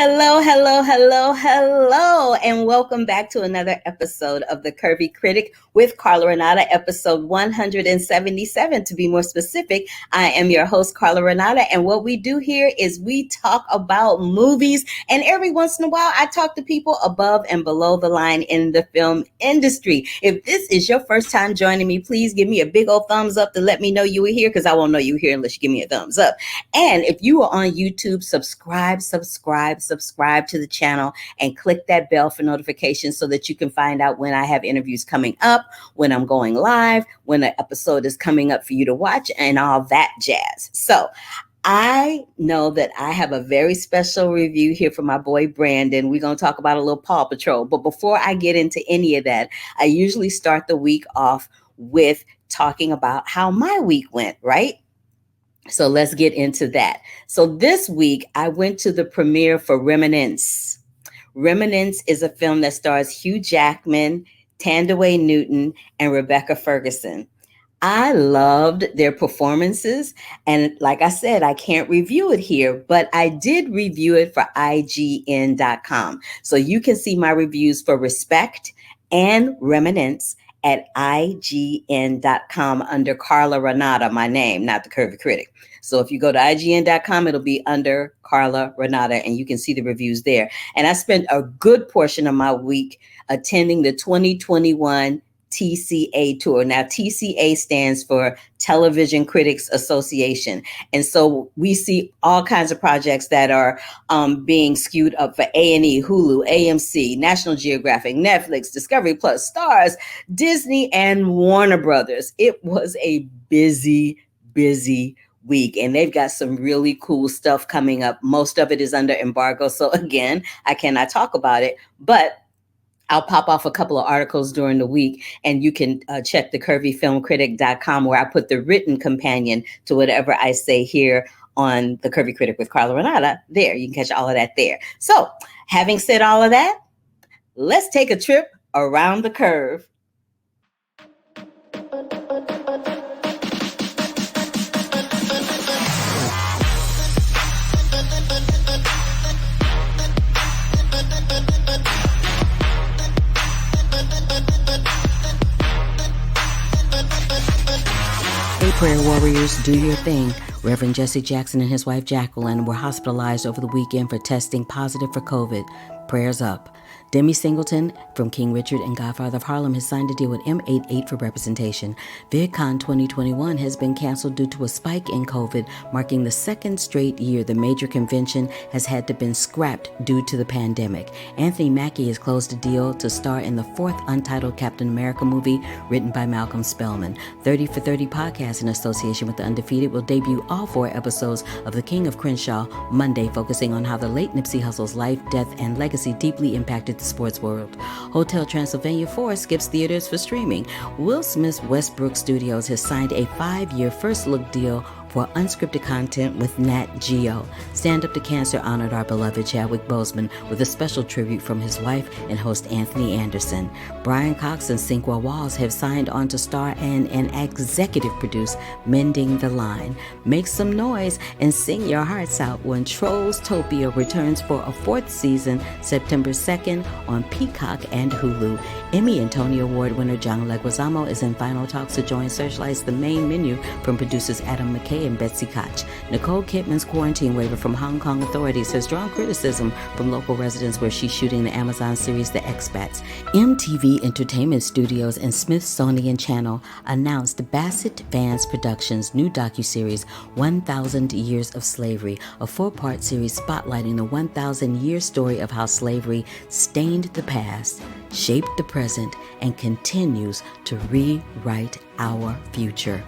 Hello, hello, hello, hello, and welcome back to another episode of the Curvy Critic with Carla Renata, episode 177 to be more specific. I am your host, Carla Renata, and what we do here is we talk about movies, and every once in a while, I talk to people above and below the line in the film industry. If this is your first time joining me, please give me a big old thumbs up to let me know you were here, because I won't know you were here unless you give me a thumbs up. And if you are on YouTube, subscribe to the channel and click that bell for notifications so that you can find out when I have interviews coming up, when I'm going live, when an episode is coming up for you to watch, and all that jazz. So I know that I have a very special review here for my boy Brandon. We're going to talk about a little Paw Patrol. But before I get into any of that, I usually start the week off with talking about how my week went, right? So let's get into that. So this week, I went to the premiere for Reminiscence. Reminiscence is a film that stars Hugh Jackman, Thandaway Newton, and Rebecca Ferguson. I loved their performances. And like I said, I can't review it here, but I did review it for IGN.com. So you can see my reviews for Respect and Reminiscence at IGN.com under Carla Renata, my name, not the Curvy Critic. So if you go to IGN.com, it'll be under Carla Renata, and you can see the reviews there. And I spent a good portion of my week attending the 2021 TCA tour. Now, TCA stands for Television Critics Association. And so we see all kinds of projects that are being skewed up for A&E, Hulu, AMC, National Geographic, Netflix, Discovery Plus, Stars, Disney, and Warner Brothers. It was a busy week, and they've got some really cool stuff coming up. Most of it is under embargo. So again, I cannot talk about it, but I'll pop off a couple of articles during the week, and you can check the curvyfilmcritic.com where I put the written companion to whatever I say here on the Curvy Critic with Carla Renata. There, you can catch all of that there. So having said all of that, let's take a trip around the curve. Prayer warriors, do your thing. Reverend Jesse Jackson and his wife Jacqueline were hospitalized over the weekend for testing positive for COVID. Prayers up. Demi Singleton from King Richard and Godfather of Harlem has signed a deal with M88 for representation. VidCon 2021 has been canceled due to a spike in COVID, marking the second straight year the major convention has had to been scrapped due to the pandemic. Anthony Mackie has closed a deal to star in the fourth untitled Captain America movie written by Malcolm Spellman. 30 for 30 podcast in association with The Undefeated will debut all 4 episodes of The King of Crenshaw Monday, focusing on how the late Nipsey Hussle's life, death, and legacy deeply impacted the sports world. Hotel Transylvania 4 skips theaters for streaming. Will Smith's Westbrook Studios has signed a 5-year first-look deal for unscripted content with Nat Geo. Stand Up to Cancer honored our beloved Chadwick Boseman with a special tribute from his wife and host Anthony Anderson. Brian Cox and Cinqua Walls have signed on to star and executive produce Mending the Line. Make some noise and sing your hearts out when Trolls Topia returns for a 4th season September 2nd on Peacock and Hulu. Emmy and Tony Award winner John Leguizamo is in final talks to join Searchlight's The Main Menu from producers Adam McKay and Betsy Koch. Nicole Kidman's quarantine waiver from Hong Kong authorities has drawn criticism from local residents where she's shooting the Amazon series The Expats. MTV Entertainment Studios and Smithsonian Channel announced Bassett Vance Productions' new docuseries 1,000 Years of Slavery, a 4-part series spotlighting the 1,000-year story of how slavery stained the past, shaped the present, and continues to rewrite our future.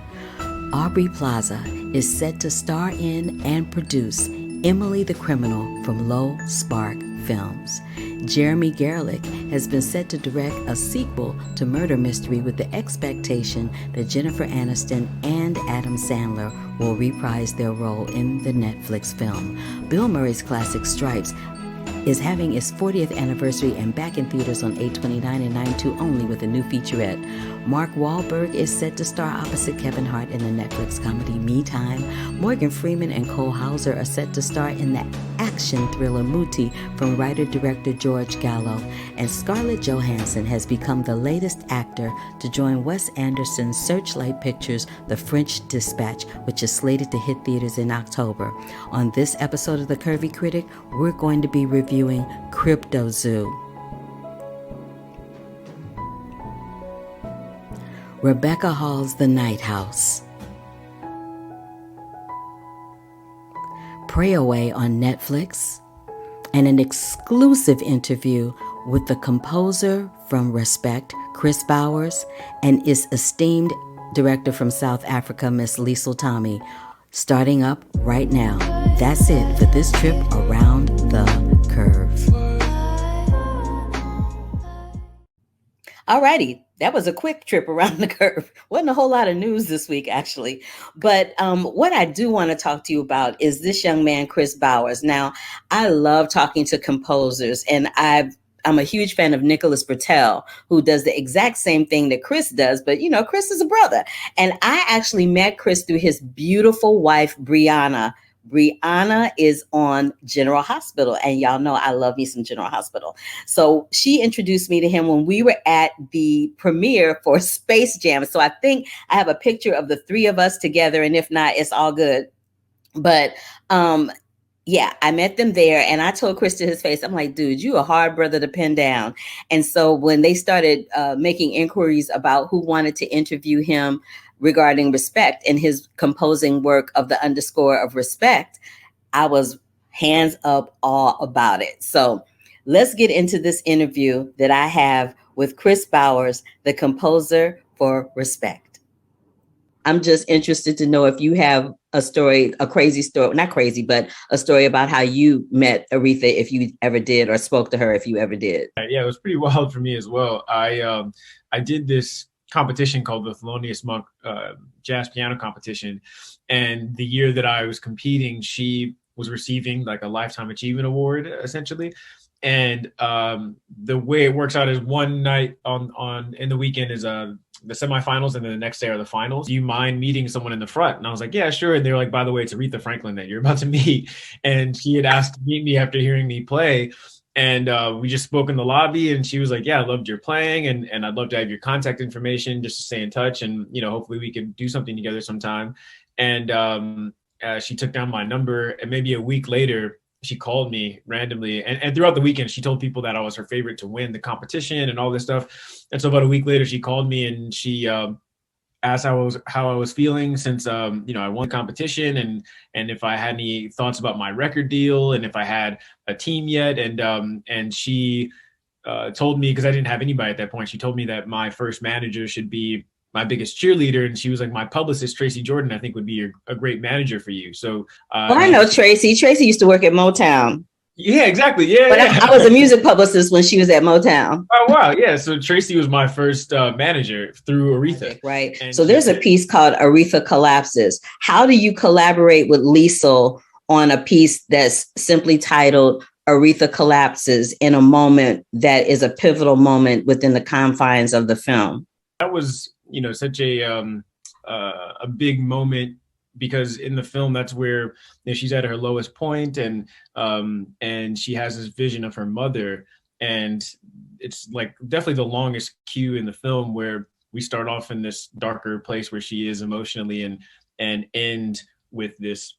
Aubrey Plaza is set to star in and produce Emily the Criminal from Low Spark Films. Jeremy Gerlich has been set to direct a sequel to Murder Mystery with the expectation that Jennifer Aniston and Adam Sandler will reprise their role in the Netflix film. Bill Murray's classic Stripes is having its 40th anniversary and back in theaters on 8/29 and 9/2 only with a new featurette. Mark Wahlberg is set to star opposite Kevin Hart in the Netflix comedy Me Time. Morgan Freeman and Cole Hauser are set to star in the action thriller Muti from writer-director George Gallo. And Scarlett Johansson has become the latest actor to join Wes Anderson's Searchlight Pictures' The French Dispatch, which is slated to hit theaters in October. On this episode of The Curvy Critic, we're going to be reviewing CRYPTOZOO. Rebecca Hall's The Night House. Pray Away on Netflix. And an exclusive interview with the composer from Respect, Kris Bowers, and its esteemed director from South Africa, Miss Liesl, starting up right now. That's it for this trip around the curve. Alrighty, that was a quick trip around the curve. Wasn't a whole lot of news this week, actually. But what I do want to talk to you about is this young man, Kris Bowers. Now, I love talking to composers, and I'm a huge fan of Nicholas Britell, who does the exact same thing that Kris does, but you know, Kris is a brother. And I actually met Kris through his beautiful wife, Brianna. Brianna is on General Hospital, and y'all know I love me some General Hospital. So she introduced me to him when we were at the premiere for Space Jam. So I think I have a picture of the three of us together, and if not, it's all good. But yeah, I met them there, and I told Kris to his face, I'm like, dude, you a hard brother to pin down. And so when they started making inquiries about who wanted to interview him regarding Respect and his composing work of the underscore of Respect, I was hands up all about it. So let's get into this interview that I have with Kris Bowers, the composer for Respect. I'm just interested to know if you have a story, a crazy story, not crazy, but a story about how you met Aretha, if you ever did, or spoke to her, if you ever did. Yeah, it was pretty wild for me as well. I did this competition called the Thelonious Monk Jazz Piano Competition. And the year that I was competing, she was receiving like a Lifetime Achievement Award, essentially. And the way it works out is one night on in the weekend is the semifinals, and then the next day are the finals. Do you mind meeting someone in the front? And I was like, yeah, sure. And they were like, by the way, it's Aretha Franklin that you're about to meet. And she had asked to meet me after hearing me play. And we just spoke in the lobby, and she was like, yeah, I loved your playing, and I'd love to have your contact information just to stay in touch. And, you know, hopefully we could do something together sometime. And she took down my number, and maybe a week later, she called me randomly. And throughout the weekend, she told people that I was her favorite to win the competition and all this stuff. And so about a week later, she called me, and she asked how I was feeling since you know, I won the competition, and if I had any thoughts about my record deal, and if I had a team yet. And she told me, because I didn't have anybody at that point, she told me that my first manager should be my biggest cheerleader. And she was like, my publicist, Tracy Jordan, I think would be a great manager for you. So well, I know Tracy. Tracy used to work at Motown. Yeah, exactly. Yeah, but yeah. I was a music publicist when she was at Motown. Oh, wow. Yeah. So Tracy was my first manager through Aretha. Right. And so there's a piece called Aretha Collapses. How do you collaborate with Liesl on a piece that's simply titled Aretha Collapses in a moment that is a pivotal moment within the confines of the film? That was, you know, such a big moment, because in the film, that's where, you know, she's at her lowest point, and she has this vision of her mother, and it's like definitely the longest cue in the film, where we start off in this darker place where she is emotionally, and end with this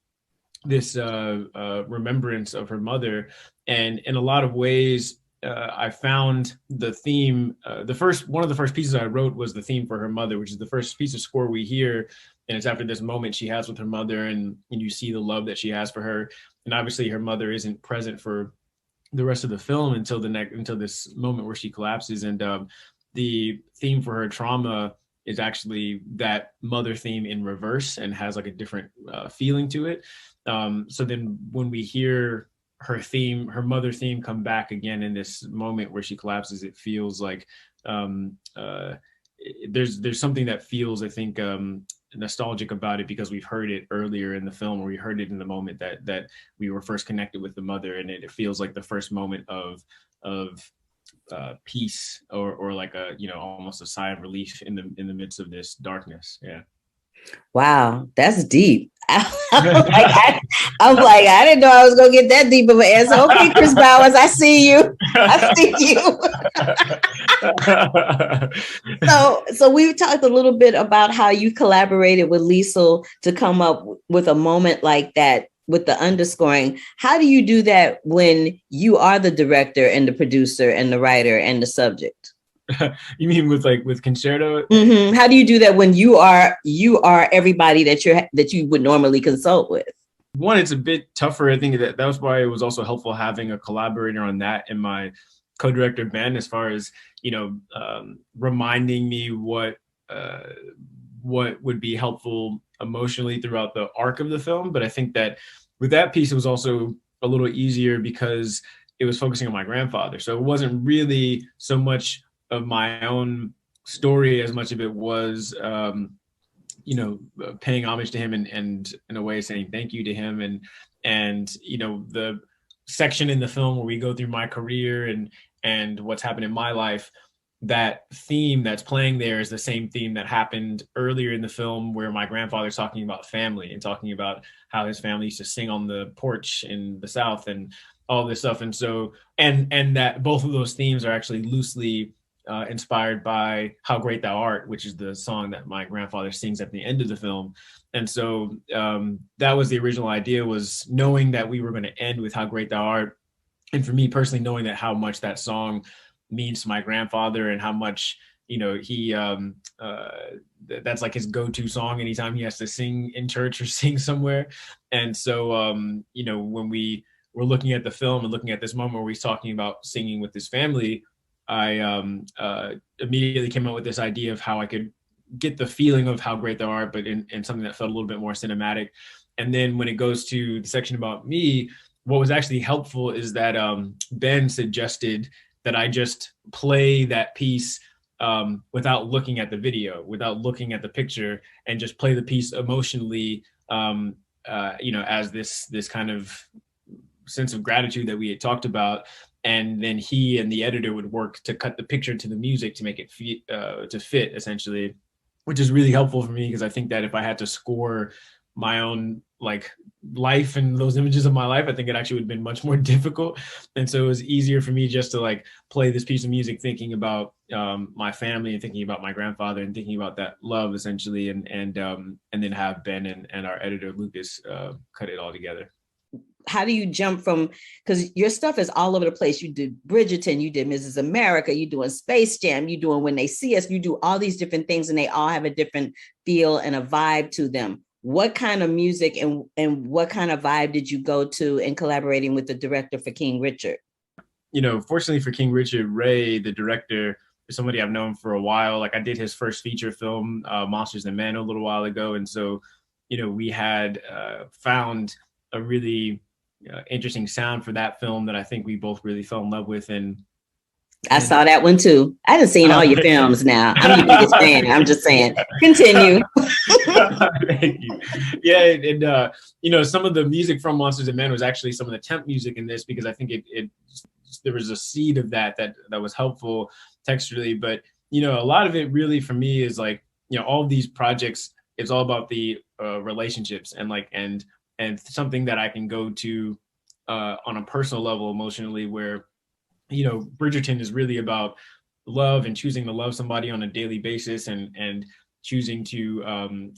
remembrance of her mother. And in a lot of ways, I found the theme, one of the first pieces I wrote was the theme for her mother, which is the first piece of score we hear. And it's after this moment she has with her mother, and you see the love that she has for her. And obviously her mother isn't present for the rest of the film until this moment where she collapses. And the theme for her trauma is actually that mother theme in reverse, and has like a different feeling to it. So then when we hear her mother theme come back again in this moment where she collapses, it feels like there's something that feels, I think, nostalgic about it because we've heard it earlier in the film, or we heard it in the moment that we were first connected with the mother, and it feels like the first moment of peace, or like a, you know, almost a sigh of relief in the midst of this darkness. Yeah. Wow, that's deep. I'm like, I didn't know I was gonna get that deep of an answer. Okay, Kris Bowers, I see you. I see you. So we talked a little bit about how you collaborated with Liesl to come up with a moment like that with the underscoring. How do you do that when you are the director and the producer and the writer and the subject? You mean with Concerto? Mm-hmm. How do you do that when you are everybody that you would normally consult with? One, it's a bit tougher. I think that was why it was also helpful having a collaborator on that, and my co-director Ben, as far as, you know, reminding me what would be helpful emotionally throughout the arc of the film. But I think that with that piece, it was also a little easier because it was focusing on my grandfather. So it wasn't really so much of my own story as much of it was, you know, paying homage to him, and in a way saying thank you to him. And you know, the section in the film where we go through my career and what's happened in my life, that theme that's playing there is the same theme that happened earlier in the film, where my grandfather's talking about family and talking about how his family used to sing on the porch in the South and all this stuff. And so, and that both of those themes are actually loosely inspired by How Great Thou Art, which is the song that my grandfather sings at the end of the film. And so that was the original idea, was knowing that we were going to end with How Great Thou Art. And for me personally, knowing that how much that song means to my grandfather, and how much, you know, he that's like his go-to song anytime he has to sing in church or sing somewhere. And so, you know, when we were looking at the film and looking at this moment where he's talking about singing with his family, I immediately came up with this idea of how I could get the feeling of How Great Thou Art, but in something that felt a little bit more cinematic. And then when it goes to the section about me, what was actually helpful is that Ben suggested that I just play that piece without looking at the video, without looking at the picture, and just play the piece emotionally, you know, as this kind of sense of gratitude that we had talked about. And then he and the editor would work to cut the picture to the music to make it fit essentially, which is really helpful for me, because I think that if I had to score my own like life and those images of my life, I think it actually would have been much more difficult. And so it was easier for me just to like play this piece of music, thinking about my family and thinking about my grandfather and thinking about that love essentially, and then have Ben and our editor Lucas cut it all together. How do you jump from, because your stuff is all over the place. You did Bridgerton, you did Mrs. America, you doing Space Jam, you doing When They See Us, you do all these different things, and they all have a different feel and a vibe to them. What kind of music and what kind of vibe did you go to in collaborating with the director for King Richard? You know, fortunately for King Richard, Ray, the director, is somebody I've known for a while. Like, I did his first feature film, Monsters and Men, a little while ago. And so, you know, we had found a really interesting sound for that film that I think we both really fell in love with. And I saw that one too. I haven't seen all your films now. I'm your biggest fan. I'm just saying. Continue. Thank you. Yeah, and you know, some of the music from Monsters and Men was actually some of the temp music in this, because I think it there was a seed of that was helpful texturally. But you know, a lot of it really for me is like, you know, all of these projects, it's all about the relationships and like and something that I can go to on a personal level emotionally, where, you know, Bridgerton is really about love and choosing to love somebody on a daily basis, and choosing to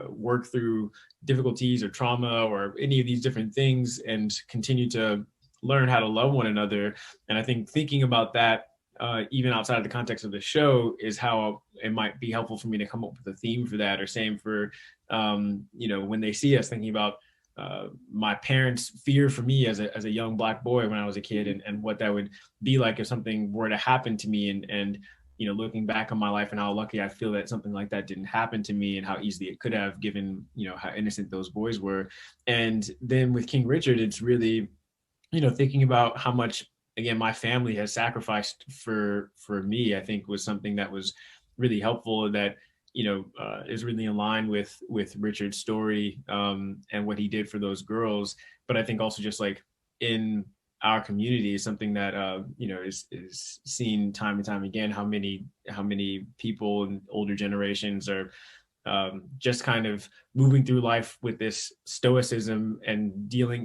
work through difficulties or trauma or any of these different things and continue to learn how to love one another. And I think thinking about that, even outside of the context of the show, is how it might be helpful for me to come up with a theme for that. Or same for, you know, When They See Us, thinking about my parents' fear for me as a young Black boy when I was a kid, and what that would be like if something were to happen to me, and you know, looking back on my life and how lucky I feel that something like that didn't happen to me, and how easily it could have, given, you know, how innocent those boys were. And then with King Richard, it's really, you know, thinking about how much, again, my family has sacrificed for me, I think was something that was really helpful. That, is really in line with Richard's story, and what he did for those girls. But I think also just like in our community is something that is seen time and time again, how many people in older generations are just kind of moving through life with this stoicism and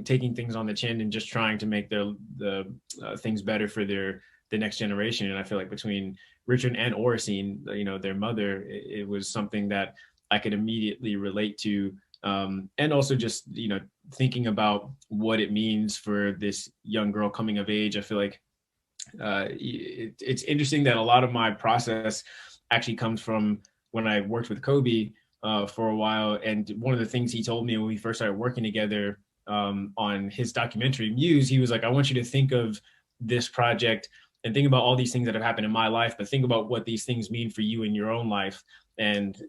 taking things on the chin and just trying to make the things better for the next generation. And I feel like between Richard and Oracene, their mother, it was something that I could immediately relate to. And also just, thinking about what it means for this young girl coming of age. I feel like it's interesting that a lot of my process actually comes from when I worked with Kobe for a while. And one of the things he told me when we first started working together on his documentary Muse, he was like, I want you to think of this project and think about all these things that have happened in my life, but think about what these things mean for you in your own life, and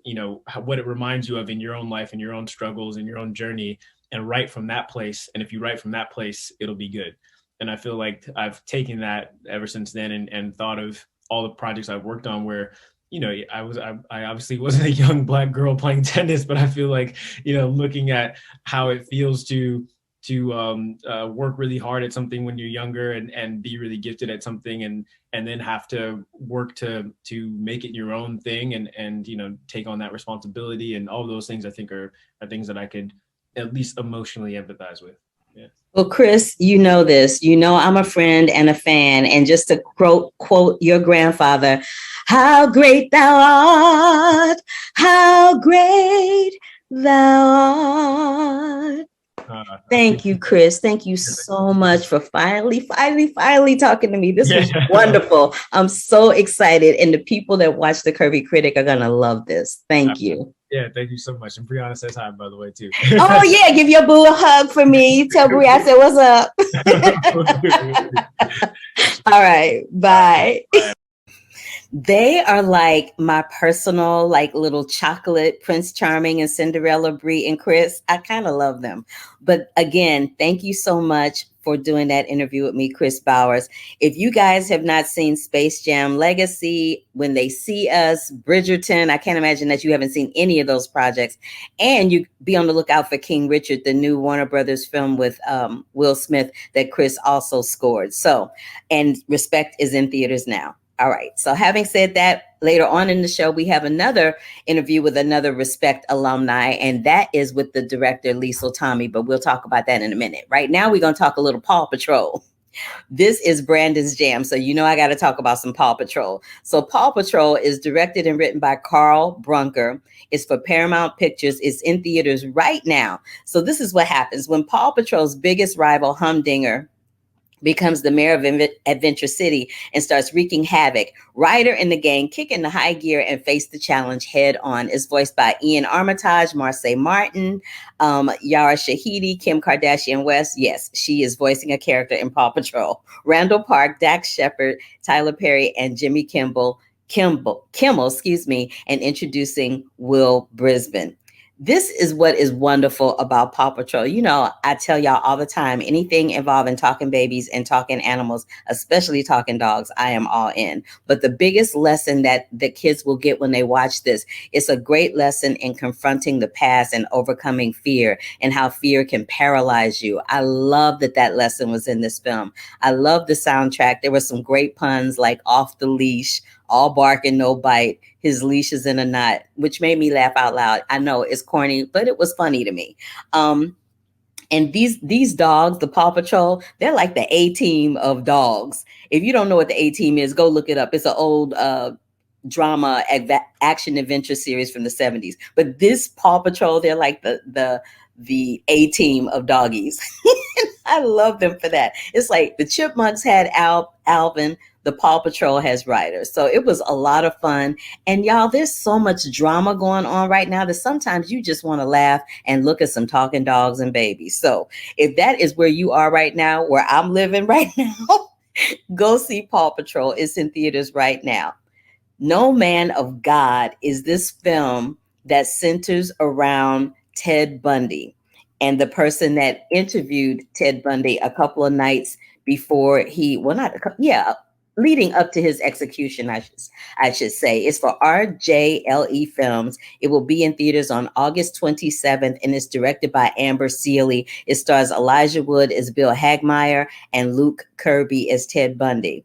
what it reminds you of in your own life and your own struggles and your own journey, and write from that place. And if you write from that place, it'll be good. And I feel like I've taken that ever since then, and thought of all the projects I've worked on where, I obviously wasn't a young Black girl playing tennis, but I feel like, looking at how it feels to work really hard at something when you're younger, and be really gifted at something, and then have to work to make it your own thing, and take on that responsibility, and all those things I think are things that I could at least emotionally empathize with. Yeah. Well, Kris, this, I'm a friend and a fan. And just to quote your grandfather, how great thou art, how great thou art. Thank you, Kris. Thank you so much for finally talking to me. This was wonderful. I'm so excited. And the people that watch the Curvy Critic are going to love this. Thank you. Yeah, thank you so much. And Brianna says hi, by the way, too. Oh, yeah. Give your boo a hug for me. Tell Brie I said, what's up? All right. Bye. They are like my personal, little chocolate Prince Charming and Cinderella, Brie and Kris. I kind of love them. But again, thank you so much for doing that interview with me, Kris Bowers. If you guys have not seen Space Jam Legacy, When They See Us, Bridgerton, I can't imagine that you haven't seen any of those projects. And you be on the lookout for King Richard, the new Warner Brothers film with Will Smith that Kris also scored. So, and Respect is in theaters now. All right. So having said that, later on in the show, we have another interview with another Respect alumni, and that is with the director, Liesl Tommy, but we'll talk about that in a minute. Right now, we're going to talk a little Paw Patrol. This is Brandon's jam. So, I got to talk about some Paw Patrol. So Paw Patrol is directed and written by Carl Brunker. It's for Paramount Pictures. It's in theaters right now. So this is what happens when Paw Patrol's biggest rival, Humdinger, becomes the mayor of Adventure City and starts wreaking havoc. Ryder and the gang kick into high gear and face the challenge head on. Is voiced by Ian Armitage, Marseille Martin, Yara Shahidi, Kim Kardashian West. Yes, she is voicing a character in Paw Patrol. Randall Park, Dax Shepard, Tyler Perry, and Jimmy Kimmel, and introducing Will Brisbane. This is what is wonderful about Paw Patrol. I tell y'all all the time, anything involving talking babies and talking animals, especially talking dogs, I am all in. But the biggest lesson that the kids will get when they watch this, it's a great lesson in confronting the past and overcoming fear, and how fear can paralyze you. I love that lesson was in this film. I love the soundtrack. There were some great puns like off the leash, all bark and no bite, his leash is in a knot, which made me laugh out loud. I know it's corny, but it was funny to me. And these dogs, the Paw Patrol, they're like the A-team of dogs. If you don't know what the A-team is, go look it up. It's an old drama action adventure series from the 70s. But this Paw Patrol, they're like the A-team of doggies. I love them for that. It's like the Chipmunks had Alvin, the Paw Patrol has Ryder. So it was a lot of fun. And y'all, there's so much drama going on right now that sometimes you just want to laugh and look at some talking dogs and babies. So if that is where you are right now, where I'm living right now, go see Paw Patrol. It's in theaters right now. No Man of God is this film that centers around Ted Bundy and the person that interviewed Ted Bundy a couple of nights before leading up to his execution, I should say. It's for RJLE Films. It will be in theaters on August 27th, and it's directed by Amber Sealy. It stars Elijah Wood as Bill Hagmaier and Luke Kirby as Ted Bundy.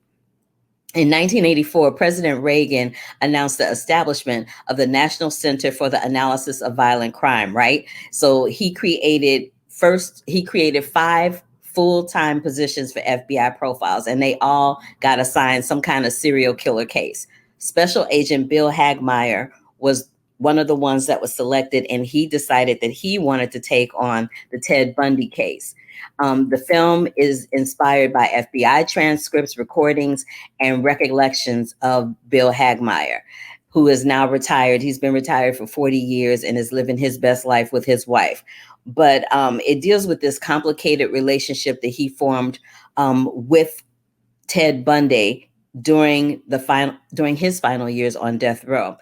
In 1984, President Reagan announced the establishment of the National Center for the Analysis of Violent Crime, right? So he created 5 full-time positions for FBI profiles, and they all got assigned some kind of serial killer case. Special Agent Bill Hagmaier was one of the ones that was selected, and he decided that he wanted to take on the Ted Bundy case. The film is inspired by FBI transcripts, recordings, and recollections of Bill Hagmaier, who is now retired. He's been retired for 40 years and is living his best life with his wife. But it deals with this complicated relationship that he formed with Ted Bundy during his final years on death row.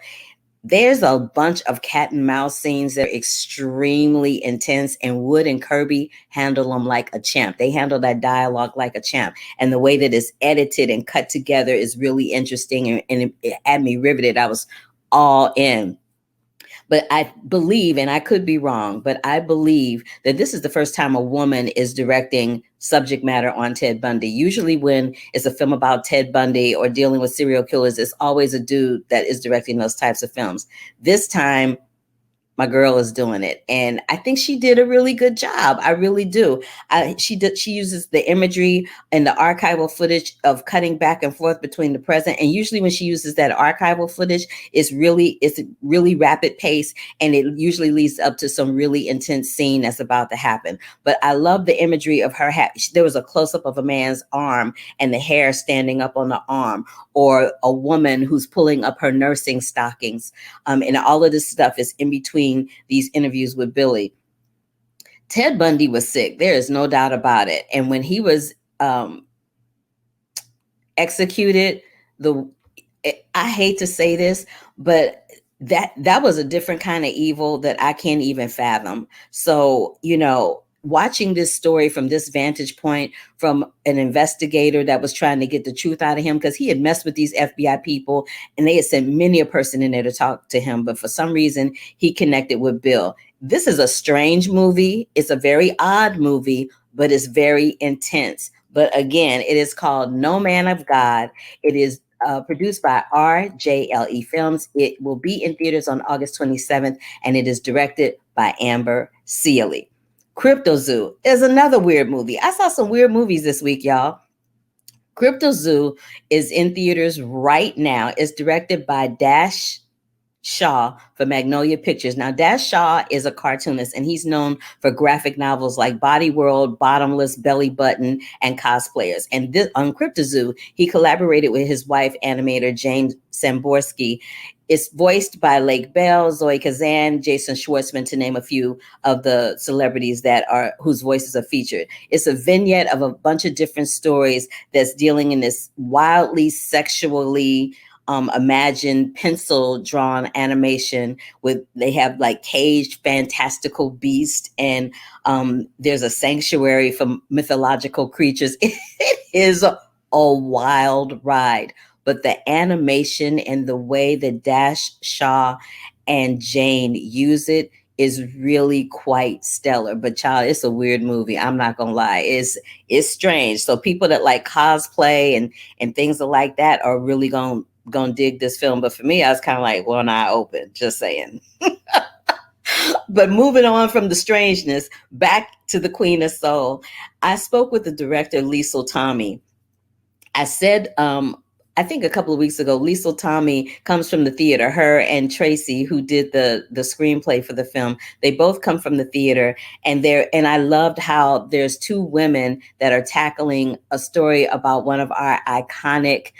There's a bunch of cat and mouse scenes that are extremely intense, and Wood and Kirby handle them like a champ. They handle that dialogue like a champ. And the way that it's edited and cut together is really interesting, and it had me riveted. I was all in. But I believe, and I could be wrong, but I believe that this is the first time a woman is directing subject matter on Ted Bundy. Usually when it's a film about Ted Bundy or dealing with serial killers, it's always a dude that is directing those types of films. This time, my girl is doing it, and I think she did a really good job. I really do. She uses the imagery and the archival footage of cutting back and forth between the present. And usually when she uses that archival footage, it's really rapid pace, and it usually leads up to some really intense scene that's about to happen. But I love the imagery of her. There was a close up of a man's arm and the hair standing up on the arm, or a woman who's pulling up her nursing stockings. And all of this stuff is in between these interviews with Billy. Ted Bundy was sick. There is no doubt about it. And when he was executed, I hate to say this, but that was a different kind of evil that I can't even fathom. So, watching this story from this vantage point, from an investigator that was trying to get the truth out of him, because he had messed with these FBI people and they had sent many a person in there to talk to him. But for some reason, he connected with Bill. This is a strange movie. It's a very odd movie, but it's very intense. But again, it is called No Man of God. It is produced by RJLE Films. It will be in theaters on August 27th, and it is directed by Amber Sealy. CRYPTOZOO is another weird movie. I saw some weird movies this week, y'all. CRYPTOZOO is in theaters right now. It's directed by Dash Shaw for Magnolia Pictures. Now, Dash Shaw is a cartoonist, and he's known for graphic novels like Body World, Bottomless, Belly Button, and Cosplayers. And on CRYPTOZOO, he collaborated with his wife, animator Jane Samborski. It's voiced by Lake Bell, Zoe Kazan, Jason Schwartzman, to name a few of the celebrities whose voices are featured. It's a vignette of a bunch of different stories that's dealing in this wildly sexually imagined pencil drawn animation they have like caged fantastical beasts, and there's a sanctuary for mythological creatures. It is a wild ride. But the animation and the way that Dash Shaw and Jane use it is really quite stellar. But child, it's a weird movie. I'm not gonna lie. It's strange. So people that like cosplay and things like that are really gonna dig this film. But for me, I was kind of like one eye open, just saying. But moving on from the strangeness, back to the Queen of Soul. I spoke with the director, Liesl Tommy. I said, I think a couple of weeks ago, Liesl Tommy comes from the theater. Her and Tracy, who did the screenplay for the film, they both come from the theater. And I loved how there's 2 women that are tackling a story about one of our iconic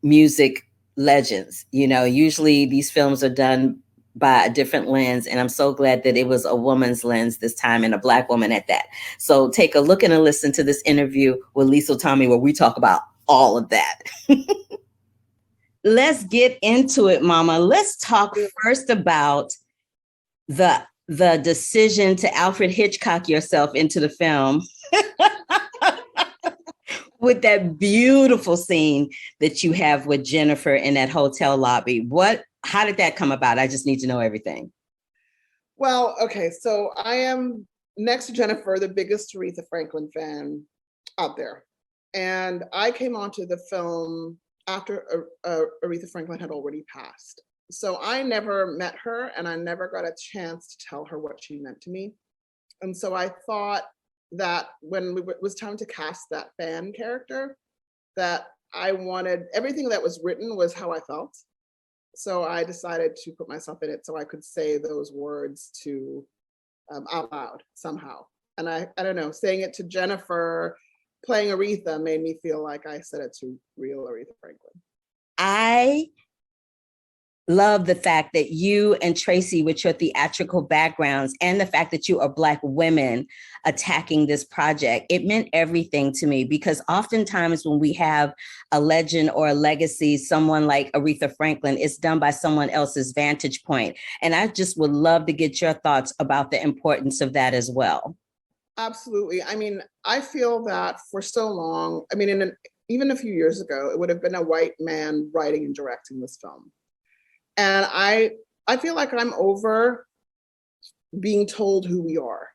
music legends. Usually these films are done by a different lens, and I'm so glad that it was a woman's lens this time, and a Black woman at that. So take a look and a listen to this interview with Liesl Tommy, where we talk about all of that. Let's get into it, Mama. Let's talk first about the decision to Alfred Hitchcock yourself into the film. With that beautiful scene that you have with Jennifer in that hotel lobby, how did that come about? I just need to know everything. Well, okay, so I am next to Jennifer, the biggest Aretha Franklin fan out there. And I came onto the film after Aretha Franklin had already passed. So I never met her and I never got a chance to tell her what she meant to me. And so I thought that when it was time to cast that fan character, that I wanted everything that was written was how I felt. So I decided to put myself in it so I could say those words to out loud somehow. And I don't know, saying it to Jennifer, playing Aretha made me feel like I said it to real Aretha Franklin. I love the fact that you and Tracy, with your theatrical backgrounds, and the fact that you are Black women attacking this project, it meant everything to me, because oftentimes when we have a legend or a legacy, someone like Aretha Franklin, it's done by someone else's vantage point. And I just would love to get your thoughts about the importance of that as well. Absolutely. I mean, I feel that for so long, I mean, even a few years ago, it would have been a white man writing and directing this film. And I feel like I'm over being told who we are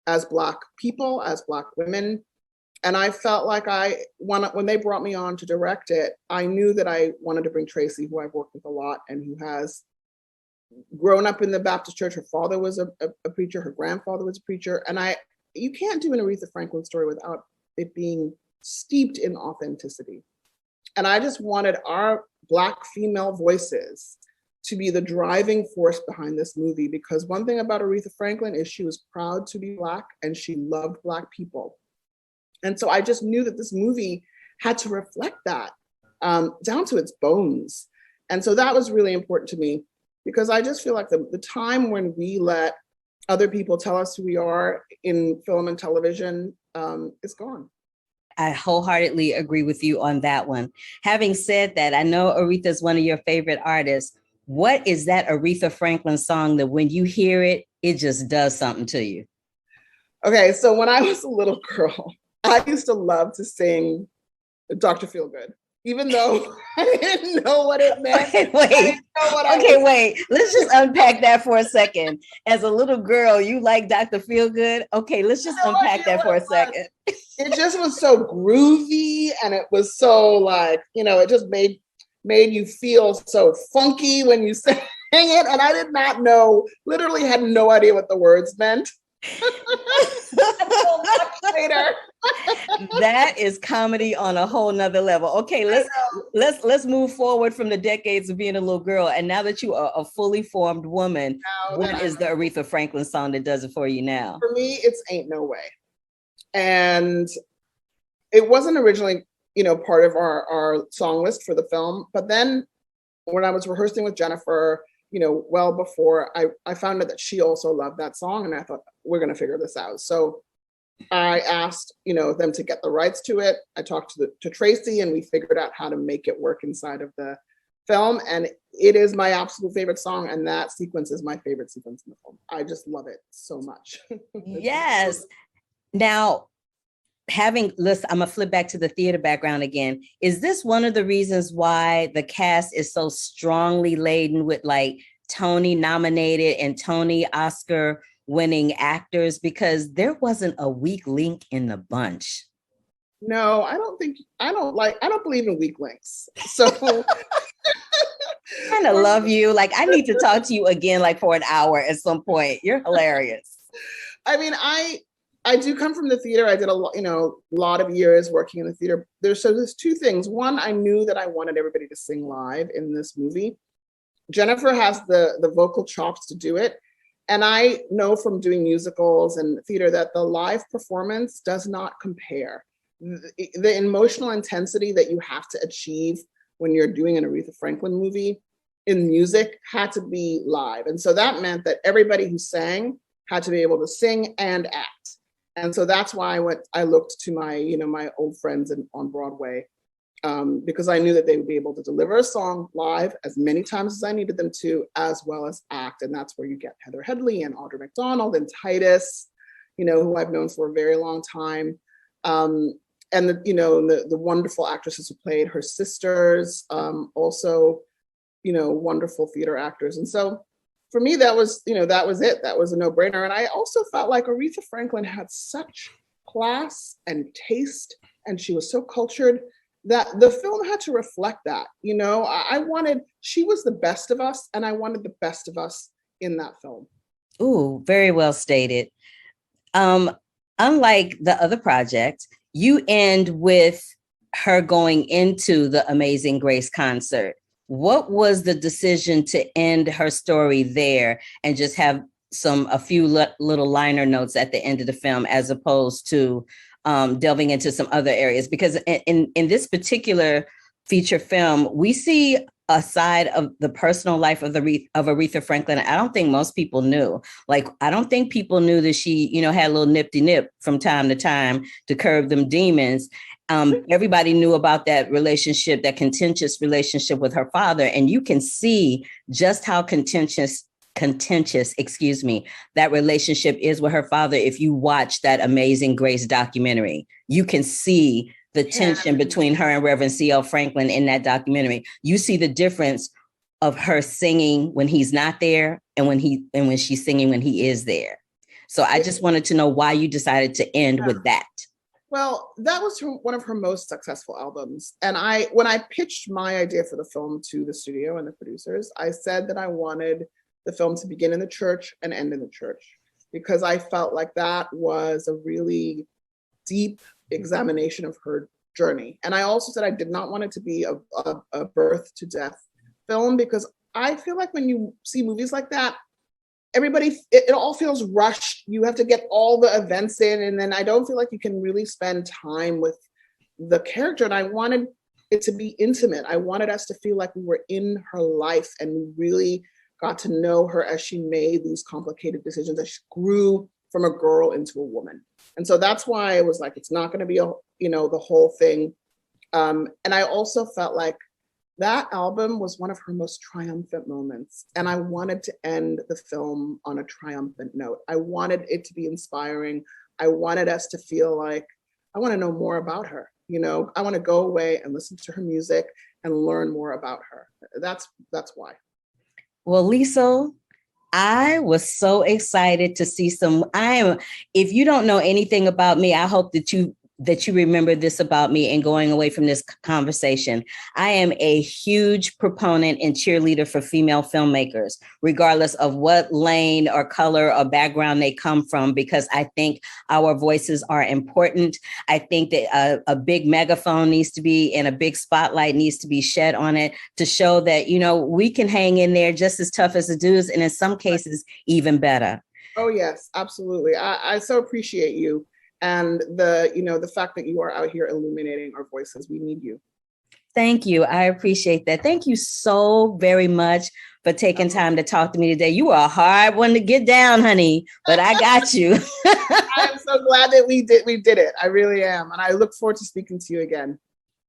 as Black people, as Black women. And I felt like when they brought me on to direct it, I knew that I wanted to bring Tracy, who I've worked with a lot and who has grown up in the Baptist church. Her father was a preacher, her grandfather was a preacher. And you can't do an Aretha Franklin story without it being steeped in authenticity. And I just wanted our Black female voices to be the driving force behind this movie, because one thing about Aretha Franklin is she was proud to be Black and she loved Black people. And so I just knew that this movie had to reflect that down to its bones. And so that was really important to me, because I just feel like the time when we let other people tell us who we are in film and television is gone. I wholeheartedly agree with you on that one. Having said that, I know Aretha is one of your favorite artists. What is that Aretha Franklin song that when you hear it, it just does something to you? Okay, so when I was a little girl, I used to love to sing Dr. Feelgood, even though I didn't know what it meant. Okay, wait. Let's just unpack that for a second. As a little girl, you like Dr. Feelgood? Okay, let's just unpack that for a second. It just was so groovy, and it was so like, it just made you feel so funky when you sang it. And I did not know, literally had no idea what the words meant. Until much later. That is comedy on a whole nother level. Okay, let's move forward from the decades of being a little girl. And now that you are a fully formed woman, what is the Aretha Franklin song that does it for you now? For me, it's Ain't No Way. And it wasn't originally part of our song list for the film. But then when I was rehearsing with Jennifer, well before, I found out that she also loved that song. And I thought, we're going to figure this out. So I asked, them to get the rights to it. I talked to Tracy, and we figured out how to make it work inside of the film. And it is my absolute favorite song. And that sequence is my favorite sequence in the film. I just love it so much. Yes. Now, I'm gonna flip back to the theater background again. Is this one of the reasons why the cast is so strongly laden with like Tony nominated and Tony Oscar winning actors? Because there wasn't a weak link in the bunch. No, I don't believe in weak links. So I kind of love you. Like, I need to talk to you again, like for an hour at some point. You're hilarious. I mean, I do come from the theater. I did a lot of years working in the theater. There's two things. One, I knew that I wanted everybody to sing live in this movie. Jennifer has the vocal chops to do it. And I know from doing musicals and theater that the live performance does not compare. The emotional intensity that you have to achieve when you're doing an Aretha Franklin movie in music had to be live. And so that meant that everybody who sang had to be able to sing and act. And so that's why I looked to my old friends on Broadway, because I knew that they would be able to deliver a song live as many times as I needed them to, as well as act. And that's where you get Heather Headley and Audra McDonald and Titus, who I've known for a very long time. and the wonderful actresses who played her sisters, also, wonderful theater actors. And so for me, that was it. That was a no-brainer. And I also felt like Aretha Franklin had such class and taste, and she was so cultured that the film had to reflect that. She was the best of us, and I wanted the best of us in that film. Ooh, very well stated. Unlike the other project, you end with her going into the Amazing Grace concert. What was the decision to end her story there and just have a few little liner notes at the end of the film, as opposed to delving into some other areas? Because in this particular feature film, we see a side of the personal life of Aretha Franklin I don't think most people knew. Like, I don't think people knew that she, had a little nipty nip from time to time to curb them demons. Everybody knew about that relationship, that contentious relationship with her father. And you can see just how contentious, that relationship is with her father. If you watch that Amazing Grace documentary, you can see the tension between her and Reverend C.L. Franklin in that documentary. You see the difference of her singing when he's not there and when she's singing when he is there. So I just wanted to know why you decided to end with that. Well, that was one of her most successful albums. And when I pitched my idea for the film to the studio and the producers, I said that I wanted the film to begin in the church and end in the church, because I felt like that was a really deep examination of her journey. And I also said I did not want it to be a birth to death film, because I feel like when you see movies like that, it all feels rushed. You have to get all the events in, and then I don't feel like you can really spend time with the character. And I wanted it to be intimate. I wanted us to feel like we were in her life and we really got to know her as she made these complicated decisions, as she grew from a girl into a woman. And so that's why I was like, it's not going to be the whole thing. And I also felt like that album was one of her most triumphant moments. And I wanted to end the film on a triumphant note. I wanted it to be inspiring. I wanted us to feel like, I want to know more about her. I want to go away and listen to her music and learn more about her. That's why. Well, Liesl, I was so excited to see if you don't know anything about me, I hope that you remember this about me and going away from this conversation. I am a huge proponent and cheerleader for female filmmakers, regardless of what lane or color or background they come from, because I think our voices are important. I think that a big megaphone needs to be, and a big spotlight needs to be shed on it to show that, we can hang in there just as tough as the dudes, and in some cases, even better. Oh, yes, absolutely. I so appreciate you. And the fact that you are out here illuminating our voices. We need you. Thank you. I appreciate that. Thank you so very much for taking time to talk to me today. You were a hard one to get down, honey, but I got you. I'm so glad that we did it. I really am. And I look forward to speaking to you again.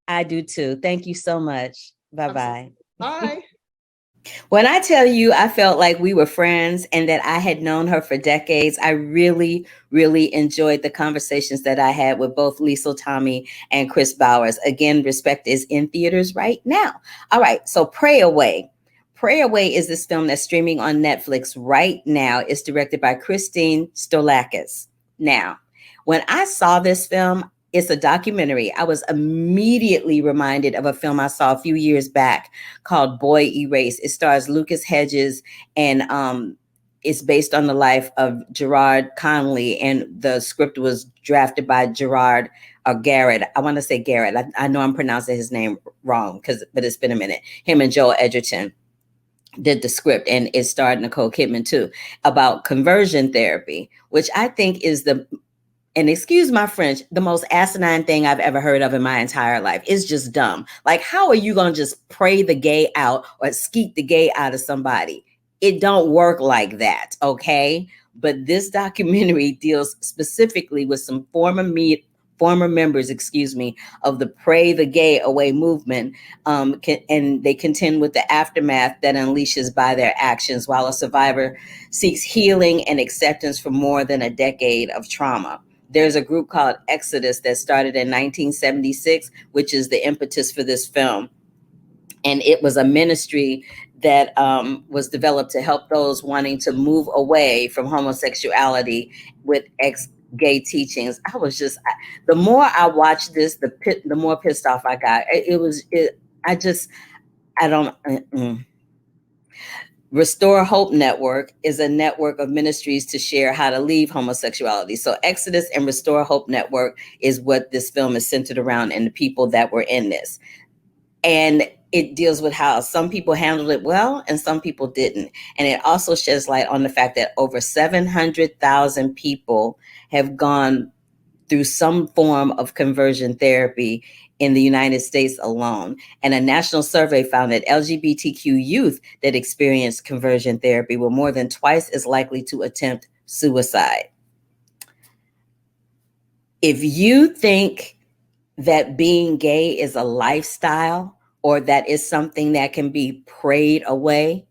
I do too. Thank you so much. Bye-bye. Bye. When I tell you I felt like we were friends and that I had known her for decades, I really, really enjoyed the conversations that I had with both Liesl Tommy and Kris Bowers. Again, Respect is in theaters right now. All right, so Pray Away. Pray Away is this film that's streaming on Netflix right now. It's directed by Christine Stolakis. Now, when I saw this film, it's a documentary. I was immediately reminded of a film I saw a few years back called Boy Erased. It stars Lucas Hedges, and it's based on the life of Gerard Connolly, and the script was drafted by Gerard or Garrett. I want to say Garrett. I know I'm pronouncing his name wrong, but it's been a minute. Him and Joel Edgerton did the script, and it starred Nicole Kidman too, about conversion therapy, which I think is and excuse my French, the most asinine thing I've ever heard of in my entire life. It's just dumb. Like, how are you going to just pray the gay out or skeet the gay out of somebody? It don't work like that, okay? But this documentary deals specifically with some former members, of the Pray the Gay Away movement, and they contend with the aftermath that unleashes by their actions while a survivor seeks healing and acceptance for more than a decade of trauma. there's a group called Exodus that started in 1976, which is the impetus for this film. And it was a ministry that was developed to help those wanting to move away from homosexuality with gay teachings. The more I watched this, the more pissed off I got. I don't. Restore Hope Network is a network of ministries to share how to leave homosexuality. So Exodus and Restore Hope Network is what this film is centered around, and the people that were in this. And it deals with how some people handled it well and some people didn't. And it also sheds light on the fact that over 700,000 people have gone through some form of conversion therapy in the United States alone. And a national survey found that LGBTQ youth that experienced conversion therapy were more than twice as likely to attempt suicide. If you think that being gay is a lifestyle or that is something that can be prayed away,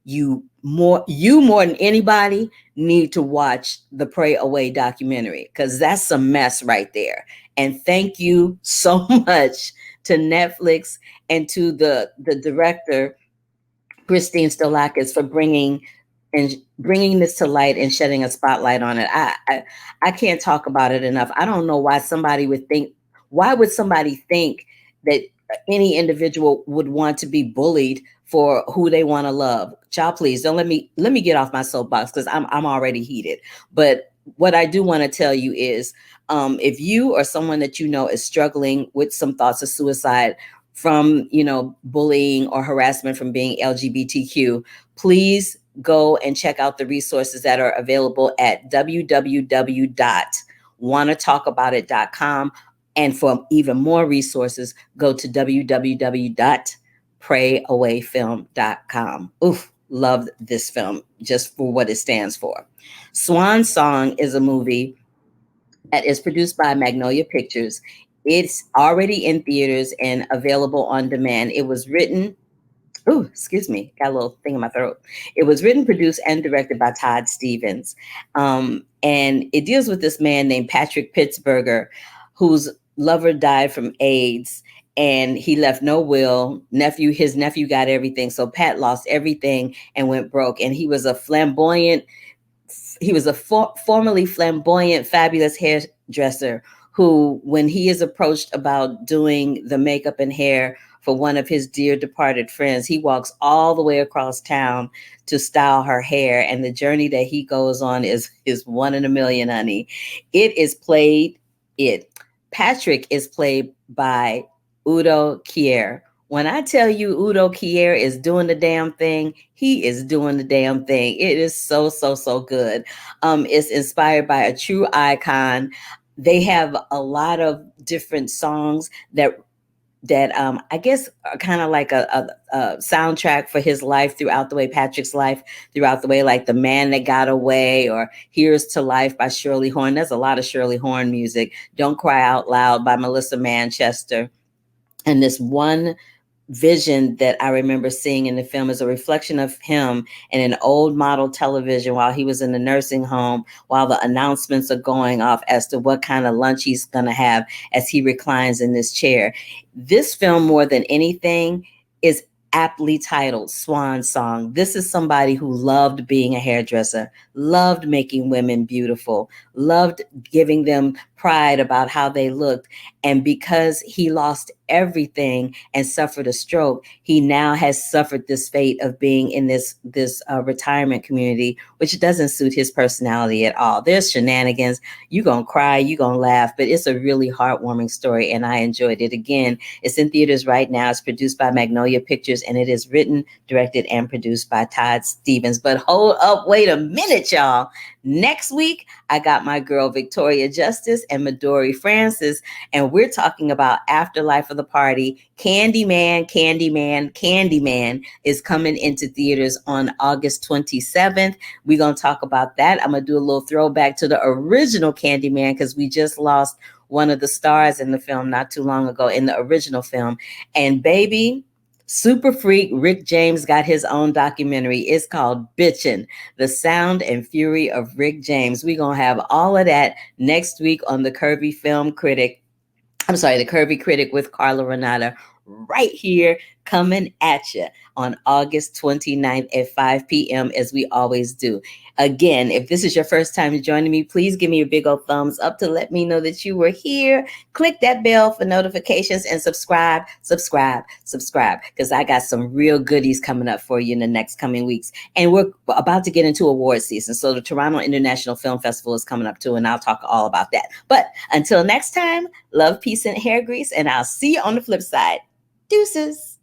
you more than anybody need to watch the Pray Away documentary, because that's some mess right there. And thank you so much to Netflix and to the director, Christine Stolakis, for bringing this to light and shedding a spotlight on it. I can't talk about it enough. I don't know why would somebody think that any individual would want to be bullied for who they want to love? Child, please don't let me get off my soapbox, because I'm already heated. But what I do want to tell you is, if you or someone that you know is struggling with some thoughts of suicide from, bullying or harassment from being LGBTQ, please go and check out the resources that are available at www.wannatalkaboutit.com. And for even more resources, go to www.prayawayfilm.com. Oof, loved this film just for what it stands for. Swan Song is a movie that is produced by Magnolia Pictures. It's already in theaters and available on demand. It was written, excuse me, got a little thing in my throat. It was written, produced, and directed by Todd Stevens. And it deals with this man named Patrick Pittsburgher, whose lover died from AIDS, and he left no will. His nephew got everything. So Pat lost everything and went broke. And he was a formerly flamboyant, fabulous hairdresser who, when he is approached about doing the makeup and hair for one of his dear departed friends, he walks all the way across town to style her hair. And the journey that he goes on is one in a million, honey. Patrick is played by Udo Kier. When I tell you Udo Kier is doing the damn thing, he is doing the damn thing. It is so, so, so good. It's inspired by a true icon. They have a lot of different songs that I guess are kind of like a soundtrack for his life throughout the way, Patrick's life throughout the way, like The Man That Got Away or Here's to Life by Shirley Horn. There's a lot of Shirley Horn music. Don't Cry Out Loud by Melissa Manchester. And this one vision that I remember seeing in the film is a reflection of him in an old model television while he was in the nursing home, while the announcements are going off as to what kind of lunch he's going to have as he reclines in this chair. This film, more than anything, is aptly titled Swan Song. This is somebody who loved being a hairdresser, loved making women beautiful, loved giving them pride about how they looked. And because he lost everything and suffered a stroke, he now has suffered this fate of being in this retirement community, which doesn't suit his personality at all. There's shenanigans. You're going to cry, you're going to laugh, but it's a really heartwarming story, and I enjoyed it. Again, it's in theaters right now. It's produced by Magnolia Pictures, and it is written, directed, and produced by Todd Stevens. But hold up, wait a minute, y'all. Next week, I got my girl Victoria Justice and Midori Francis, and we're talking about Afterlife of the Party. Candyman is coming into theaters on August 27th. We're going to talk about that. I'm going to do a little throwback to the original Candyman because we just lost one of the stars in the film not too long ago in the original film. And baby, Super freak Rick James got his own documentary. It's called Bitchin', The Sound and Fury of Rick James. We're going to have all of that next week on the Curvy Critic with Carla Renata, right here coming at you on August 29th at 5 p.m. as we always do. Again, if this is your first time joining me, please give me a big old thumbs up to let me know that you were here. Click that bell for notifications and subscribe, because I got some real goodies coming up for you in the next coming weeks. And we're about to get into award season. So the Toronto International Film Festival is coming up too, and I'll talk all about that. But until next time, love, peace, and hair grease, and I'll see you on the flip side. Deuces.